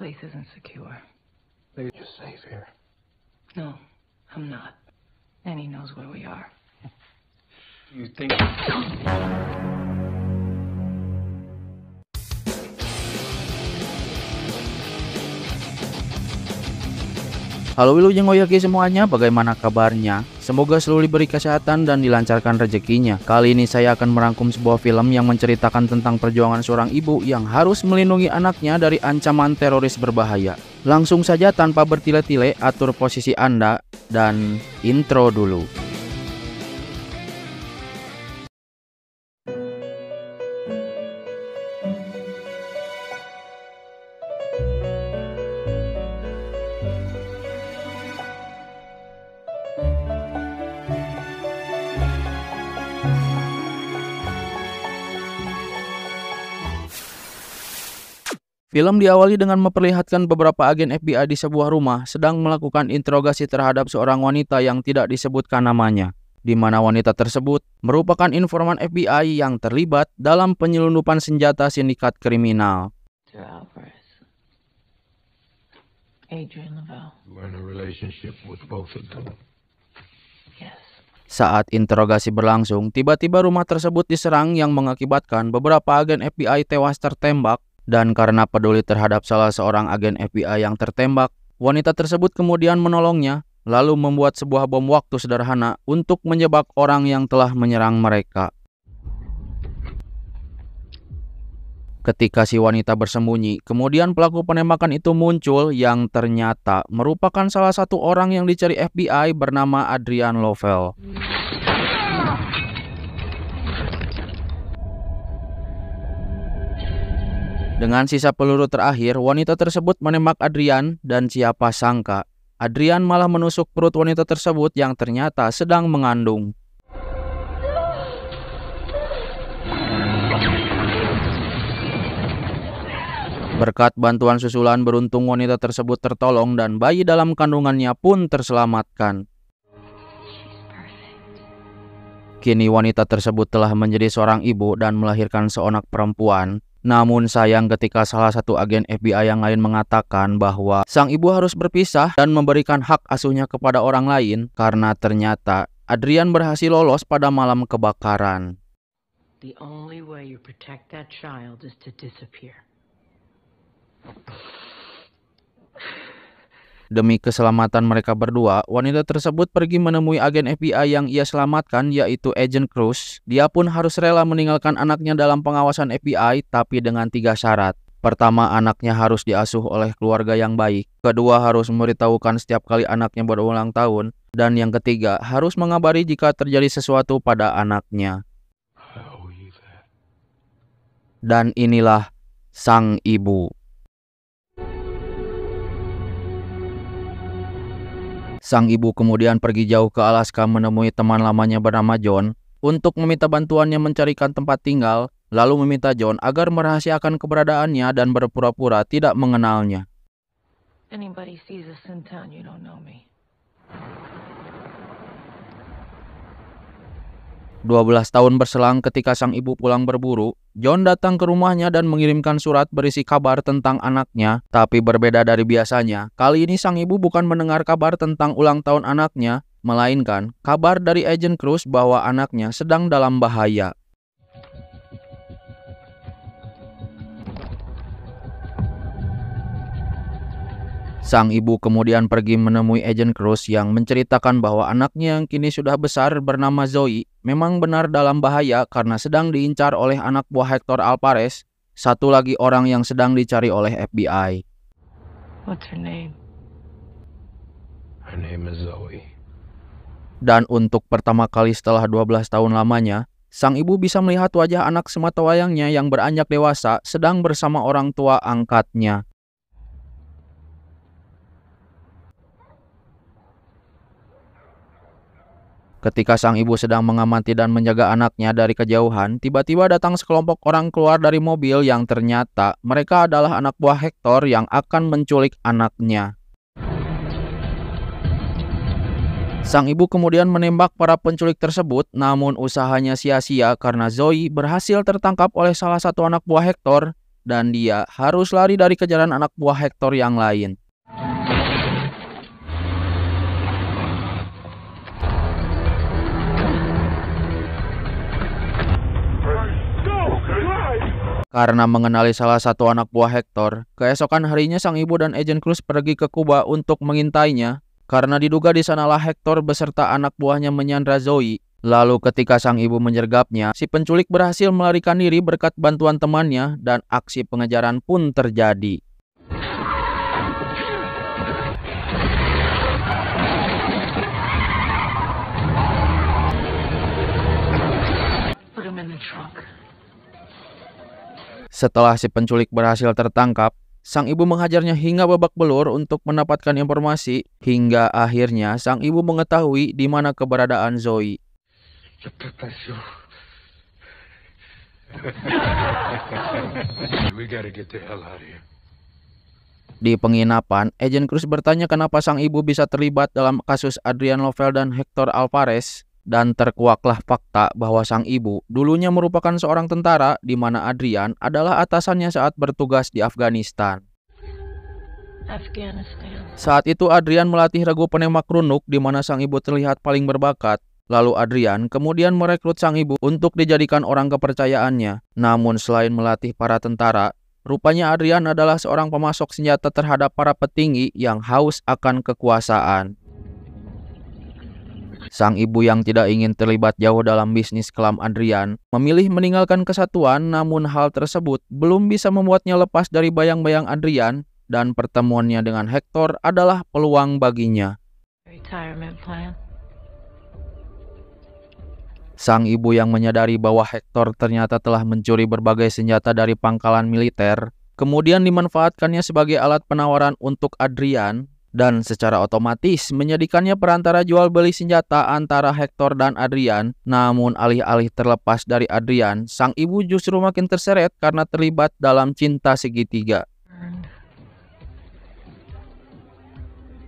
place isn't secure. Maybe you're safe here. No, I'm not. And he knows where we are. You think... Halo Wilujeng Oyaki semuanya, bagaimana kabarnya? Semoga selalu diberi kesehatan dan dilancarkan rezekinya. Kali ini saya akan merangkum sebuah film yang menceritakan tentang perjuangan seorang ibu yang harus melindungi anaknya dari ancaman teroris berbahaya. Langsung saja tanpa bertele-tele, atur posisi Anda dan intro dulu. Film diawali dengan memperlihatkan beberapa agen FBI di sebuah rumah sedang melakukan interogasi terhadap seorang wanita yang tidak disebutkan namanya, di mana wanita tersebut merupakan informan FBI yang terlibat dalam penyelundupan senjata sindikat kriminal. Adrian Lavelle. We're in a relationship with both of them. Yes. Saat interogasi berlangsung, tiba-tiba rumah tersebut diserang yang mengakibatkan beberapa agen FBI tewas tertembak. Dan karena peduli terhadap salah seorang agen FBI yang tertembak, wanita tersebut kemudian menolongnya, lalu membuat sebuah bom waktu sederhana untuk menjebak orang yang telah menyerang mereka. Ketika si wanita bersembunyi, kemudian pelaku penembakan itu muncul yang ternyata merupakan salah satu orang yang dicari FBI bernama Adrian Lavelle. Dengan sisa peluru terakhir, wanita tersebut menembak Adrian dan siapa sangka, Adrian malah menusuk perut wanita tersebut yang ternyata sedang mengandung. Berkat bantuan susulan, beruntung wanita tersebut tertolong dan bayi dalam kandungannya pun terselamatkan. Kini wanita tersebut telah menjadi seorang ibu dan melahirkan seorang perempuan. Namun sayang ketika salah satu agen FBI yang lain mengatakan bahwa sang ibu harus berpisah dan memberikan hak asuhnya kepada orang lain karena ternyata Adrian berhasil lolos pada malam kebakaran. The only way you protect that child is to disappear. Demi keselamatan mereka berdua, wanita tersebut pergi menemui agen FBI yang ia selamatkan, yaitu Agent Cruz. Dia pun harus rela meninggalkan anaknya dalam pengawasan FBI, tapi dengan 3 syarat. Pertama, anaknya harus diasuh oleh keluarga yang baik. Kedua, harus memberitahukan setiap kali anaknya berulang tahun. Dan yang ketiga, harus mengabari jika terjadi sesuatu pada anaknya. Dan inilah sang ibu. Sang ibu kemudian pergi jauh ke Alaska menemui teman lamanya bernama John untuk meminta bantuannya mencarikan tempat tinggal, lalu meminta John agar merahasiakan keberadaannya dan berpura-pura tidak mengenalnya. Anybody sees us in town, you don't know me. 12 tahun berselang ketika sang ibu pulang berburu, John datang ke rumahnya dan mengirimkan surat berisi kabar tentang anaknya. Tapi berbeda dari biasanya, kali ini sang ibu bukan mendengar kabar tentang ulang tahun anaknya, melainkan kabar dari Agent Cruz bahwa anaknya sedang dalam bahaya. Sang ibu kemudian pergi menemui Agent Cruz yang menceritakan bahwa anaknya yang kini sudah besar bernama Zoe memang benar dalam bahaya karena sedang diincar oleh anak buah Hector Alvarez, satu lagi orang yang sedang dicari oleh FBI. What's her name? Her name is Zoe. Dan untuk pertama kali setelah 12 tahun lamanya, sang ibu bisa melihat wajah anak sematawayangnya yang beranjak dewasa sedang bersama orang tua angkatnya. Ketika sang ibu sedang mengamati dan menjaga anaknya dari kejauhan, tiba-tiba datang sekelompok orang keluar dari mobil yang ternyata mereka adalah anak buah Hector yang akan menculik anaknya. Sang ibu kemudian menembak para penculik tersebut, namun usahanya sia-sia karena Zoe berhasil tertangkap oleh salah satu anak buah Hector dan dia harus lari dari kejaran anak buah Hector yang lain. Karena mengenali salah satu anak buah Hector, keesokan harinya sang ibu dan Agent Cruz pergi ke Kuba untuk mengintainya, karena diduga di sanalah Hector beserta anak buahnya menyandra Zoe. Lalu ketika sang ibu menyergapnya, si penculik berhasil melarikan diri berkat bantuan temannya dan aksi pengejaran pun terjadi. Put him in the trunk. Setelah si penculik berhasil tertangkap, sang ibu menghajarnya hingga babak belur untuk mendapatkan informasi, hingga akhirnya sang ibu mengetahui di mana keberadaan Zoe. We gotta get the hell out of here. Di penginapan, Agent Cruz bertanya kenapa sang ibu bisa terlibat dalam kasus Adrian Lovell dan Hector Alvarez, dan terkuaklah fakta bahwa sang ibu dulunya merupakan seorang tentara di mana Adrian adalah atasannya saat bertugas di Afghanistan. Saat itu Adrian melatih regu penembak runuk di mana sang ibu terlihat paling berbakat. Lalu Adrian kemudian merekrut sang ibu untuk dijadikan orang kepercayaannya. Namun selain melatih para tentara, rupanya Adrian adalah seorang pemasok senjata terhadap para petinggi yang haus akan kekuasaan. Sang ibu yang tidak ingin terlibat jauh dalam bisnis kelam Adrian memilih meninggalkan kesatuan, namun hal tersebut belum bisa membuatnya lepas dari bayang-bayang Adrian, dan pertemuannya dengan Hector adalah peluang baginya. Sang ibu yang menyadari bahwa Hector ternyata telah mencuri berbagai senjata dari pangkalan militer, kemudian dimanfaatkannya sebagai alat penawaran untuk Adrian, dan secara otomatis menjadikannya perantara jual beli senjata antara Hector dan Adrian. Namun alih-alih terlepas dari Adrian, sang ibu justru makin terseret karena terlibat dalam cinta segitiga.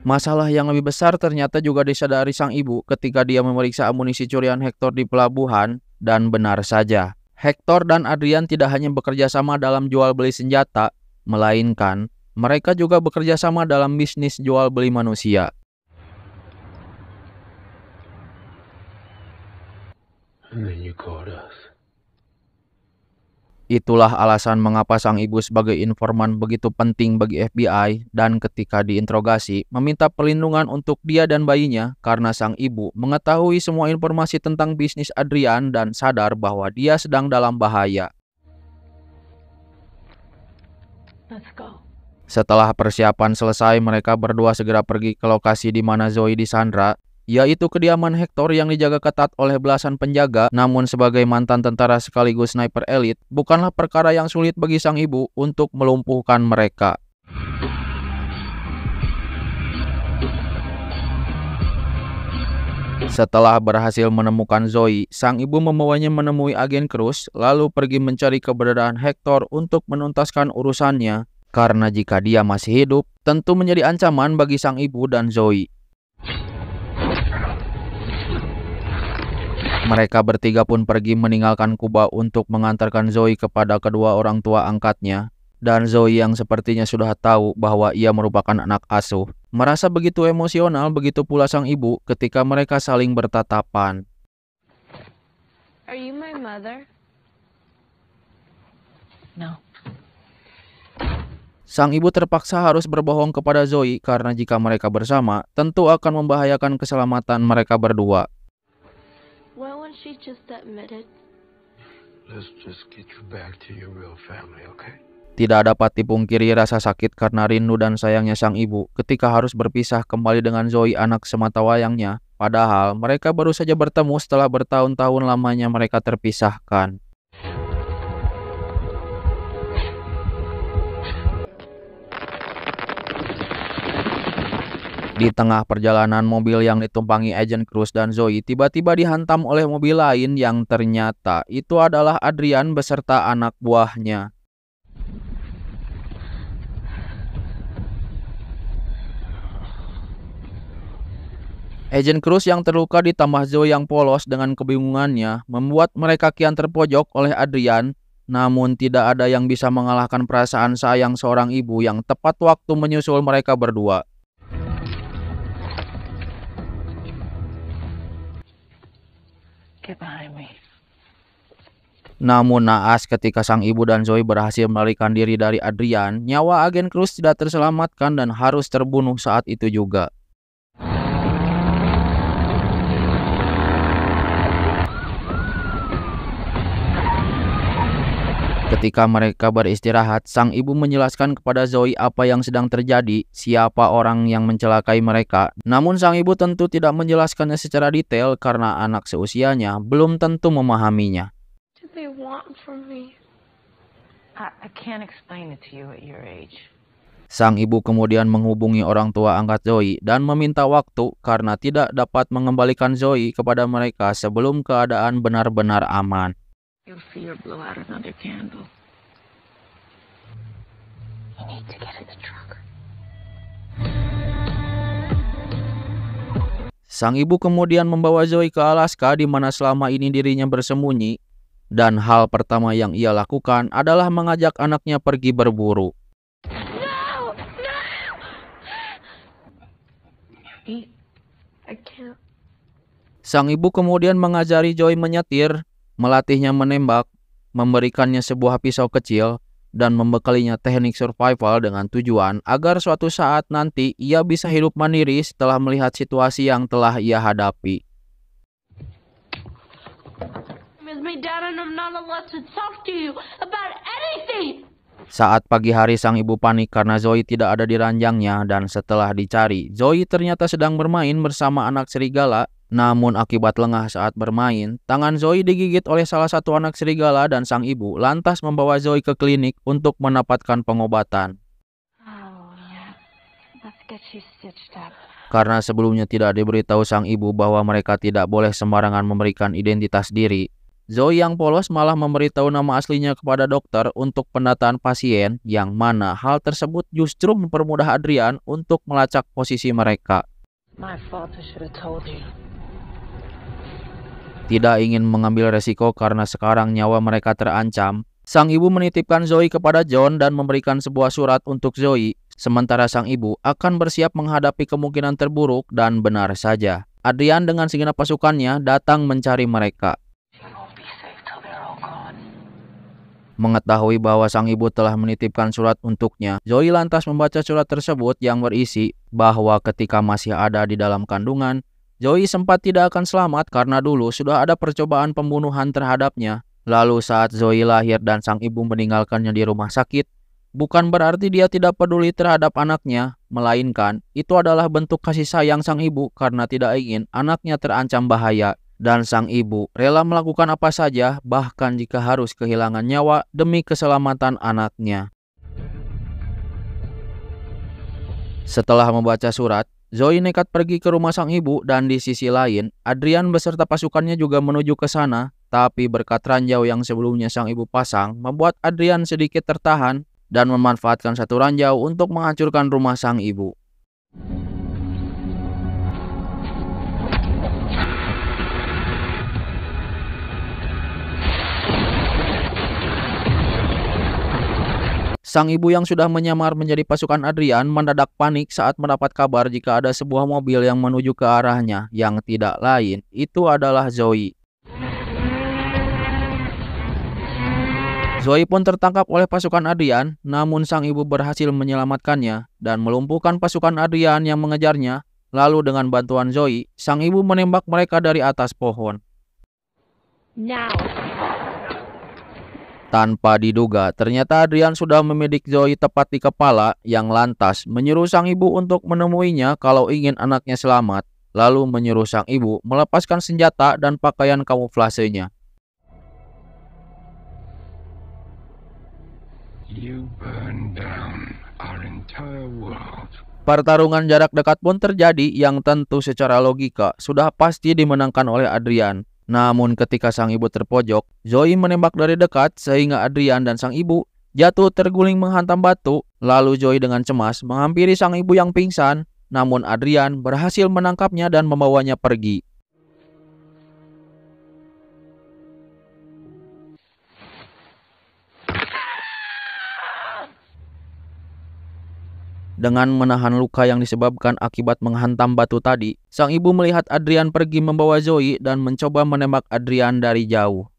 Masalah yang lebih besar ternyata juga disadari sang ibu ketika dia memeriksa amunisi curian Hector di pelabuhan, dan benar saja, Hector dan Adrian tidak hanya bekerja sama dalam jual beli senjata, melainkan mereka juga bekerja sama dalam bisnis jual beli manusia. And then you called us. Itulah alasan mengapa sang ibu sebagai informan begitu penting bagi FBI, dan ketika diinterogasi meminta perlindungan untuk dia dan bayinya karena sang ibu mengetahui semua informasi tentang bisnis Adrian dan sadar bahwa dia sedang dalam bahaya. Let's go. Setelah persiapan selesai, mereka berdua segera pergi ke lokasi di mana Zoe disandra, yaitu kediaman Hector yang dijaga ketat oleh belasan penjaga. Namun sebagai mantan tentara sekaligus sniper elit, bukanlah perkara yang sulit bagi sang ibu untuk melumpuhkan mereka. Setelah berhasil menemukan Zoe, sang ibu membawanya menemui agen Cruz, lalu pergi mencari keberadaan Hector untuk menuntaskan urusannya. Karena jika dia masih hidup, tentu menjadi ancaman bagi sang ibu dan Zoe. Mereka bertiga pun pergi meninggalkan Kuba untuk mengantarkan Zoe kepada kedua orang tua angkatnya. Dan Zoe yang sepertinya sudah tahu bahwa ia merupakan anak asuh, merasa begitu emosional, begitu pula sang ibu ketika mereka saling bertatapan. Are you my mother? No. Sang ibu terpaksa harus berbohong kepada Zoe karena jika mereka bersama, tentu akan membahayakan keselamatan mereka berdua. Why won't she just admit it? Let's just get you back to your real family, okay? Tidak dapat dipungkiri rasa sakit karena rindu dan sayangnya sang ibu ketika harus berpisah kembali dengan Zoe, anak sematawayangnya. Padahal mereka baru saja bertemu setelah bertahun-tahun lamanya mereka terpisahkan. Di tengah perjalanan, mobil yang ditumpangi Agent Cruz dan Zoe tiba-tiba dihantam oleh mobil lain yang ternyata itu adalah Adrian beserta anak buahnya. Agent Cruz yang terluka ditambah Zoe yang polos dengan kebingungannya membuat mereka kian terpojok oleh Adrian. namun tidak ada yang bisa mengalahkan perasaan sayang seorang ibu yang tepat waktu menyusul mereka berdua. Get behind me. Namun naas ketika sang ibu dan Zoe berhasil melarikan diri dari Adrian, nyawa agen Cruz tidak terselamatkan dan harus terbunuh saat itu juga. Ketika mereka beristirahat, sang ibu menjelaskan kepada Zoe apa yang sedang terjadi, siapa orang yang mencelakai mereka. Namun sang ibu tentu tidak menjelaskannya secara detail karena anak seusianya belum tentu memahaminya. What do they want from me? I can't explain it to you at your age. Sang ibu kemudian menghubungi orang tua angkat Zoe dan meminta waktu karena tidak dapat mengembalikan Zoe kepada mereka sebelum keadaan benar-benar aman. You'll see her blow out another candle. You need to get in the truck. Sang ibu kemudian membawa Zoe ke Alaska di mana selama ini dirinya bersembunyi, dan hal pertama yang ia lakukan adalah mengajak anaknya pergi berburu. No! No! Eat. I can't. Sang ibu kemudian mengajari Zoe menyetir, melatihnya menembak, memberikannya sebuah pisau kecil, dan membekalinya teknik survival dengan tujuan agar suatu saat nanti ia bisa hidup mandiri setelah melihat situasi yang telah ia hadapi. My dad and I'm not allowed to talk to you about anything. Saat pagi hari sang ibu panik karena Zoe tidak ada di ranjangnya dan setelah dicari, Zoe ternyata sedang bermain bersama anak serigala. Namun akibat lengah saat bermain, tangan Zoe digigit oleh salah satu anak serigala dan sang ibu lantas membawa Zoe ke klinik untuk mendapatkan pengobatan. Oh, yeah. Let's get you stitched up. Karena sebelumnya tidak diberitahu sang ibu bahwa mereka tidak boleh sembarangan memberikan identitas diri, Zoe yang polos malah memberitahu nama aslinya kepada dokter untuk pendataan pasien, yang mana hal tersebut justru mempermudah Adrian untuk melacak posisi mereka. My fault, I should have told you. Tidak ingin mengambil resiko karena sekarang nyawa mereka terancam, sang ibu menitipkan Zoe kepada John dan memberikan sebuah surat untuk Zoe, sementara sang ibu akan bersiap menghadapi kemungkinan terburuk dan benar saja. Adrian dengan segenap pasukannya datang mencari mereka. Mengetahui bahwa sang ibu telah menitipkan surat untuknya, Zoe lantas membaca surat tersebut yang berisi bahwa ketika masih ada di dalam kandungan, Zoe sempat tidak akan selamat karena dulu sudah ada percobaan pembunuhan terhadapnya. Lalu saat Zoe lahir dan sang ibu meninggalkannya di rumah sakit, bukan berarti dia tidak peduli terhadap anaknya, melainkan itu adalah bentuk kasih sayang sang ibu karena tidak ingin anaknya terancam bahaya. Dan sang ibu rela melakukan apa saja, bahkan jika harus kehilangan nyawa demi keselamatan anaknya. Setelah membaca surat, Zoe nekat pergi ke rumah sang ibu dan di sisi lain, Adrian beserta pasukannya juga menuju ke sana, tapi berkat ranjau yang sebelumnya sang ibu pasang, membuat Adrian sedikit tertahan dan memanfaatkan satu ranjau untuk menghancurkan rumah sang ibu. Sang ibu yang sudah menyamar menjadi pasukan Adrian mendadak panik saat mendapat kabar jika ada sebuah mobil yang menuju ke arahnya, yang tidak lain itu adalah Zoe. Zoe pun tertangkap oleh pasukan Adrian, namun sang ibu berhasil menyelamatkannya dan melumpuhkan pasukan Adrian yang mengejarnya. Lalu dengan bantuan Zoe, sang ibu menembak mereka dari atas pohon. Now. Tanpa diduga, ternyata Adrian sudah membidik Zoe tepat di kepala, yang lantas menyuruh sang ibu untuk menemuinya kalau ingin anaknya selamat, lalu menyuruh sang ibu melepaskan senjata dan pakaian kamuflasenya. You burn down our entire world. Pertarungan jarak dekat pun terjadi yang tentu secara logika sudah pasti dimenangkan oleh Adrian. Namun ketika sang ibu terpojok, Zoe menembak dari dekat sehingga Adrian dan sang ibu jatuh terguling menghantam batu. Lalu Zoe dengan cemas menghampiri sang ibu yang pingsan, namun Adrian berhasil menangkapnya dan membawanya pergi. Dengan menahan luka yang disebabkan akibat menghantam batu tadi, sang ibu melihat Adrian pergi membawa Zoe dan mencoba menembak Adrian dari jauh.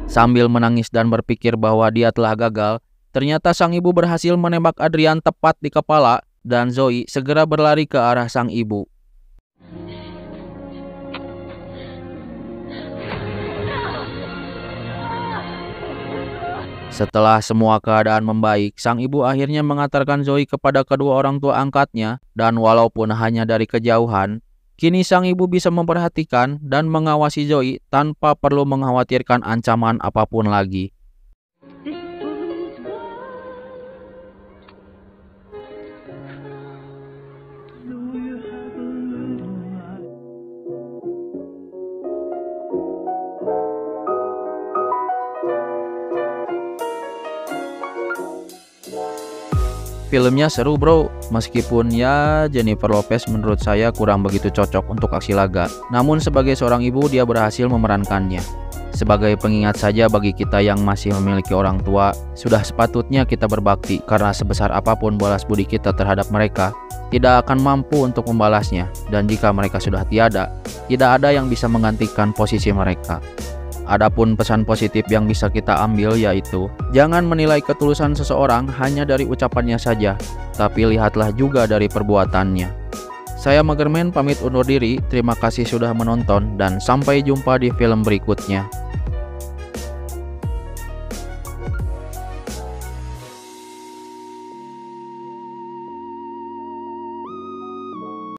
Sambil menangis dan berpikir bahwa dia telah gagal, ternyata sang ibu berhasil menembak Adrian tepat di kepala dan Zoe segera berlari ke arah sang ibu. Setelah semua keadaan membaik, sang ibu akhirnya mengantarkan Zoe kepada kedua orang tua angkatnya dan walaupun hanya dari kejauhan, kini sang ibu bisa memperhatikan dan mengawasi Zoe tanpa perlu mengkhawatirkan ancaman apapun lagi. Filmnya seru bro, meskipun ya Jennifer Lopez menurut saya kurang begitu cocok untuk aksi laga. Namun sebagai seorang ibu dia berhasil memerankannya. Sebagai pengingat saja bagi kita yang masih memiliki orang tua, sudah sepatutnya kita berbakti karena sebesar apapun balas budi kita terhadap mereka, tidak akan mampu untuk membalasnya. Dan jika mereka sudah tiada, tidak ada yang bisa menggantikan posisi mereka. Adapun pesan positif yang bisa kita ambil yaitu, jangan menilai ketulusan seseorang hanya dari ucapannya saja, tapi lihatlah juga dari perbuatannya. Saya Magerman pamit undur diri, terima kasih sudah menonton dan sampai jumpa di film berikutnya.